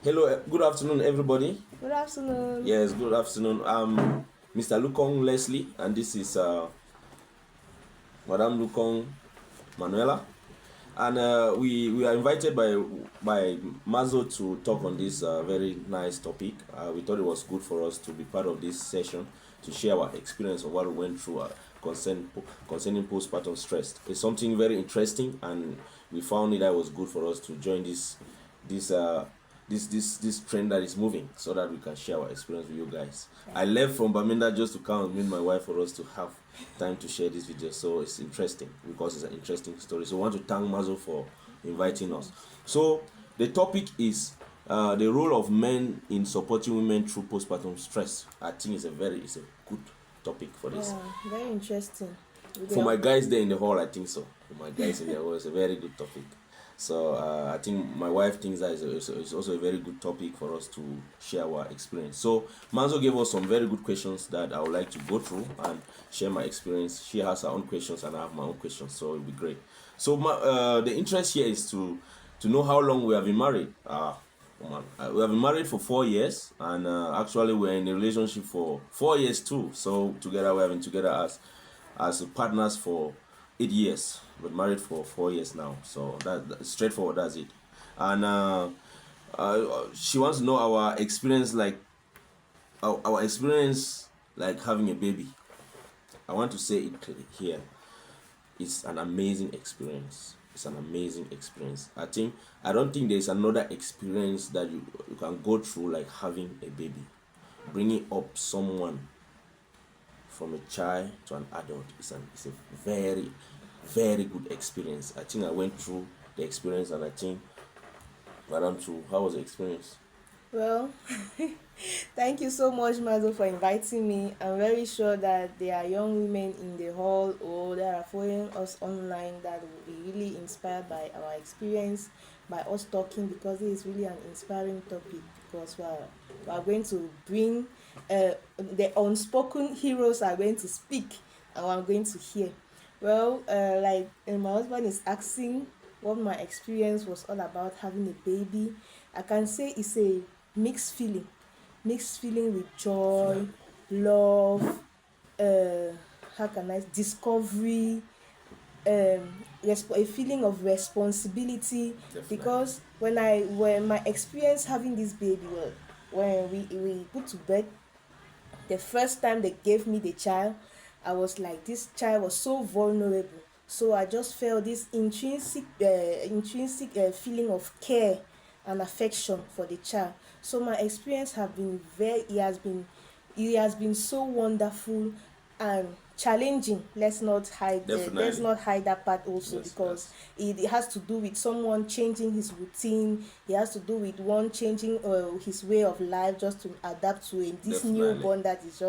Hello, good afternoon, everybody. Good afternoon. Yes, good afternoon. I'm Mr. Lukong Leslie, and this is Madame Lukong Manuela. And we are invited by Mazo to talk on this very nice topic. We thought it was good for us to be part of this session to share our experience of what we went through concerning postpartum stress. It's something very interesting, and we found it that it was good for us to join this uh, this trend that is moving, so that we can share our experience with you guys. I left from Bamenda just to come and meet my wife for us to have time to share this video. So it's interesting because it's an interesting story. So I want to thank Mazo for inviting us. So the topic is the role of men in supporting women through postpartum stress. I think it's a good topic for this. Yeah, very interesting. For my guys there in the hall, I think so. For my guys in the hall, it's a very good topic. So I think my wife thinks that it's also a very good topic for us to share our experience. So Manzo gave us some very good questions that I would like to go through and share my experience. She has her own questions and I have my own questions, so it'll be great. So the interest here is to know how long we have been married. We have been married for 4 years, and actually we're in a relationship for 4 years too. So together we have been together as partners for 8 years, but married for 4 years now. So that's straightforward. That's it. And she wants to know our experience, like our experience, like having a baby. I want to say it here. It's an amazing experience. It's an amazing experience. I don't think there's another experience that you can go through like having a baby, bringing up someone from a child to an adult. It's a very, very good experience. I think I went through the experience, and I think Madam too. How was the experience? Well, thank you so much, Mazo, for inviting me. I'm very sure that there are young women in the hall or that are following us online that will be really inspired by our experience, by us talking, because it is really an inspiring topic. Because we are going to bring the unspoken heroes are going to speak, and I'm going to hear. Well, my husband is asking what my experience was all about having a baby. I can say it's a mixed feeling with joy, love, how can I discovery, a feeling of responsibility. Definitely. Because when my experience having this baby, well, when we put to bed, the first time they gave me the child, I was like, this child was so vulnerable. So I just felt this intrinsic feeling of care and affection for the child. So my experience have been it has been so wonderful and challenging. Let's Definitely. not hide that part also, Yes, because yes. it has to do with someone changing his routine. It has to do with one changing his way of life just to adapt to this Definitely. newborn this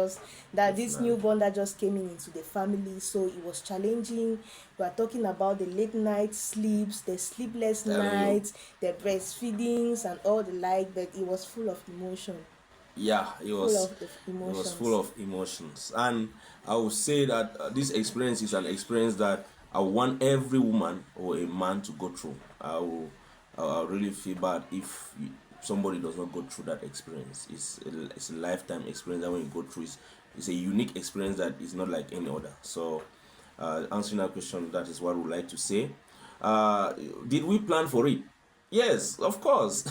Definitely. newborn that just came into the family. So it was challenging. We are talking about the late night sleeps, the sleepless Telling you. nights, the breastfeedings and all the like, but it was full of emotion, Yeah, full of it was full emotions. of emotions, and I would say that this experience is an experience that I want every woman or a man to go through. I really feel bad if somebody does not go through that experience. It's a lifetime experience that when you go through, it's a unique experience that is not like any other. So answering that question, that is what we like to say. Did we plan for it? Yes, of course.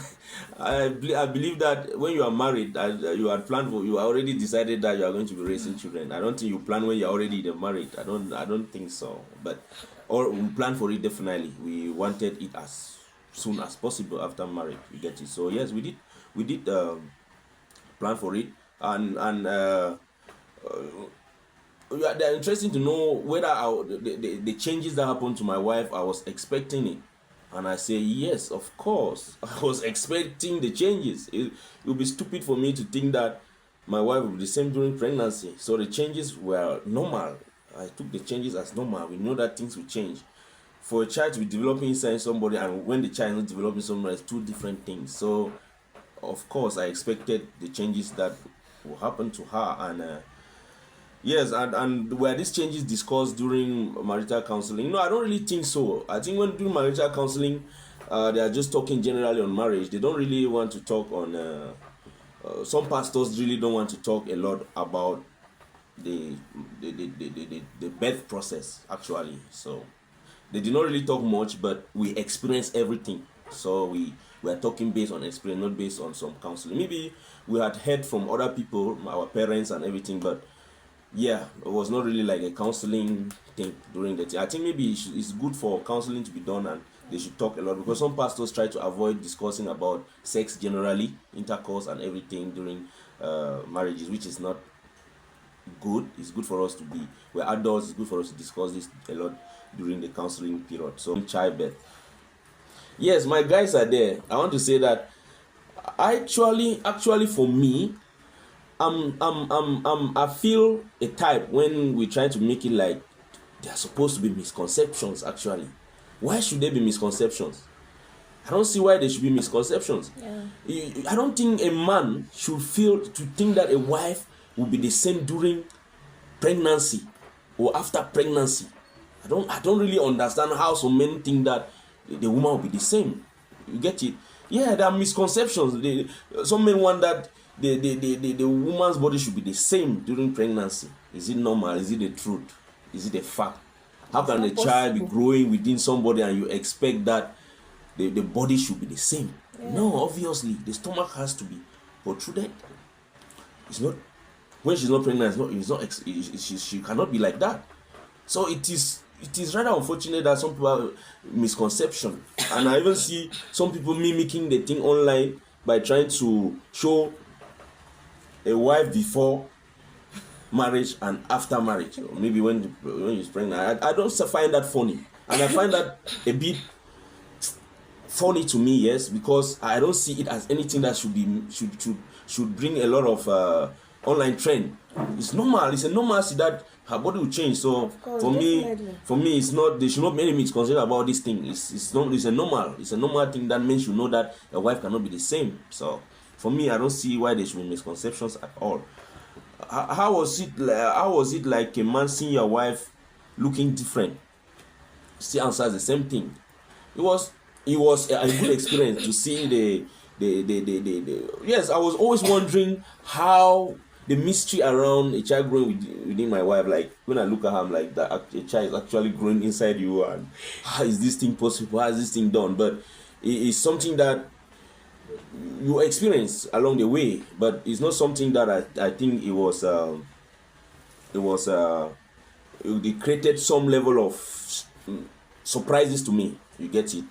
I believe that when you are married, you had planned for, you already decided that you are going to be raising children. I don't think you plan when you're already married. I don't think so. But or we planned for it definitely. We wanted it as soon as possible after marriage. You get it. So yes, we did plan for it, and yeah, they're interesting to know whether the changes that happened to my wife, I was expecting it. And I say, yes, of course. I was expecting the changes. It would be stupid for me to think that my wife would be the same during pregnancy. So the changes were normal. I took the changes as normal. We know that things will change. For a child to be developing inside somebody, and when the child is not developing somewhere, it's two different things. So, of course, I expected the changes that will happen to her. And yes, and were these changes discussed during marital counseling? No, I don't really think so. I think when doing marital counseling, They are just talking generally on marriage. They don't really want to talk on. Some pastors really don't want to talk a lot about the the birth process actually. So they did not really talk much, but we experience everything. So we are talking based on experience, not based on some counseling. Maybe we had heard from other people, our parents and everything, but yeah, it was not really like a counseling thing during the time. I think maybe it's good for counseling to be done, and they should talk a lot, because some pastors try to avoid discussing about sex generally, intercourse and everything during marriages, which is not good. It's good for us to be, we're adults, it's good for us to discuss this a lot during the counseling period. So childbirth, yes, my guys are there. I want to say that actually for me, I feel a type when we try to make it like there are supposed to be misconceptions. Actually, why should there be misconceptions? I don't see why there should be misconceptions. I don't think a man should feel to think that a wife will be the same during pregnancy or after pregnancy. I don't really understand how some men think that the woman will be the same. You get it? Yeah, there are misconceptions. Some men want that the woman's body should be the same during pregnancy. Is it normal? Is it the truth? Is it a fact? How can a child be growing within somebody and you expect that the body should be the same? No, obviously the stomach has to be protruded. It's not, when she's not pregnant, she cannot be like that. So it is rather unfortunate that some people have misconception, and I even see some people mimicking the thing online by trying to show a wife before marriage and after marriage, or maybe when you're pregnant. I don't find that funny, and I find that a bit funny to me, yes, because I don't see it as anything that should bring a lot of online trend. It's normal. It's a normalcy that her body will change. So for me, it's not. They should not make any misconception about this thing. It's a normal thing that men should know that a wife cannot be the same. So for me, I don't see why there should be misconceptions at all. How was it like a man seeing your wife looking different? Still answers the same thing. It was a good experience to see the yes. I was always wondering how the mystery around a child growing within my wife. Like when I look at her, I'm like, that a child is actually growing inside you, and how is this thing possible? How is this thing done? But it's something that you experience along the way, but it's not something that I think it created some level of surprises to me. You get it?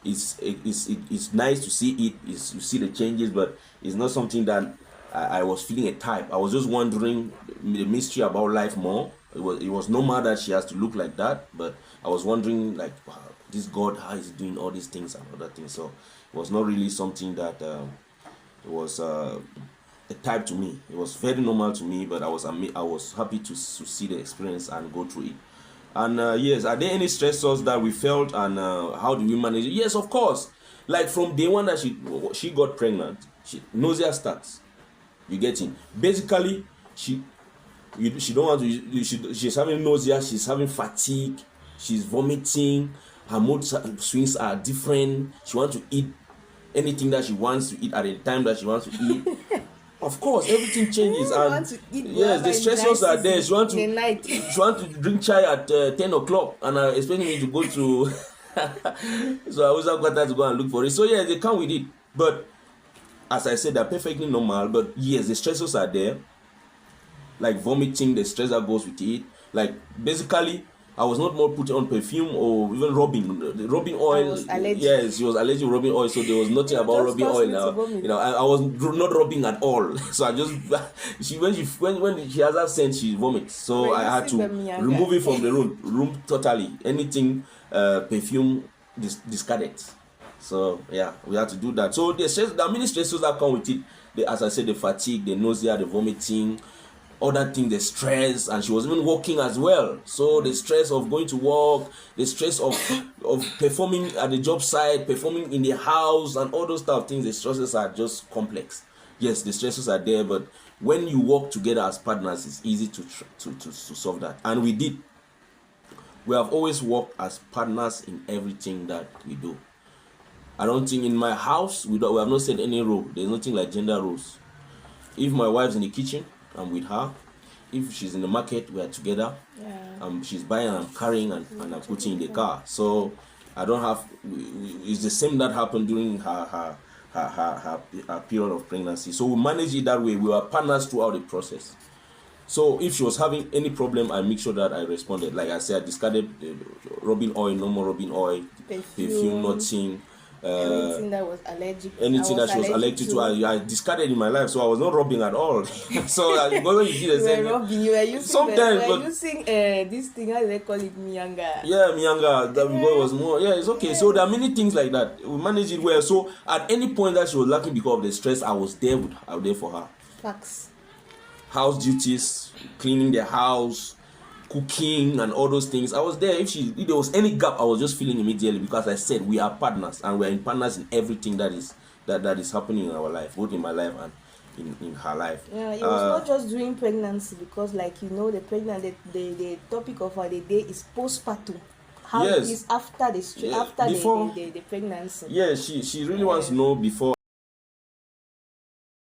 It's nice to see it. You see the changes, but it's not something that I was feeling a type. I was just wondering the mystery about life more. It was normal that she has to look like that, but I was wondering, like, wow, this God, how is he doing all these things and other things. So it was not really something that it was a type to me. It was very normal to me, but I was happy to see the experience and go through it. And yes, are there any stressors that we felt, and how do we manage it? Yes, of course. Like from day one that she got pregnant, nausea starts. You get it? Basically, she don't want to. She's having nausea. She's having fatigue. She's vomiting. Her mood swings are different. She wants to eat anything that she wants to eat at the time that she wants to eat. Of course, everything changes, and yes, the stressors are there. She wants to drink chai at 10 o'clock, and I expecting me to go to. So I always have got that to go and look for it. So yeah, they come with it, but as I said, they're perfectly normal. But yes, the stressors are there, like vomiting, the stress that goes with it. Like basically, I was not more putting on perfume or even rubbing oil. Yes, she was allergic to rubbing oil, so there was nothing about rubbing oil. Now, I was not rubbing at all. So I just when she has that scent, she vomits. So I had to remove it from the room totally. Anything perfume discarded. So yeah, we had to do that. So there are many stresses that come with it. As I said, the fatigue, the nausea, the vomiting, other things, the stress, and she was even working as well. So the stress of going to work, the stress of performing at the job site, performing in the house, and all those type of things. The stresses are just complex. Yes, the stresses are there, but when you work together as partners, it's easy to solve that. And we did. We have always worked as partners in everything that we do. I don't think in my house we have not set any rule. There's nothing like gender roles. If my wife's in the kitchen, I'm with her. If she's in the market, we are together. Yeah. She's buying and I'm carrying and I'm putting in the car. So I don't have. It's the same that happened during her period of pregnancy. So we manage it that way. We were partners throughout the process. So if she was having any problem, I make sure that I responded. Like I said, I discarded rubbing oil, no more rubbing oil, perfume nothing. Anything that was allergic. Anything that she was allergic to, I discarded in my life. So I was not rubbing at all. So when you see the same, you were using sometimes, but using this thing. How do they call it, mianga? Yeah, mianga. That was more. Yeah, it's okay. Yeah. So there are many things like that. We manage it well. So at any point that she was lacking because of the stress, I was there for her. Facts. House duties, cleaning the house, cooking, and all those things. I was there. If there was any gap, I was just feeling immediately, because I said we are partners, and we are partners in everything that is happening in our life, both in my life and in her life. Yeah, it was not just during pregnancy, because the topic of the day is postpartum. How it is after the pregnancy. Yeah, she really wants to know before.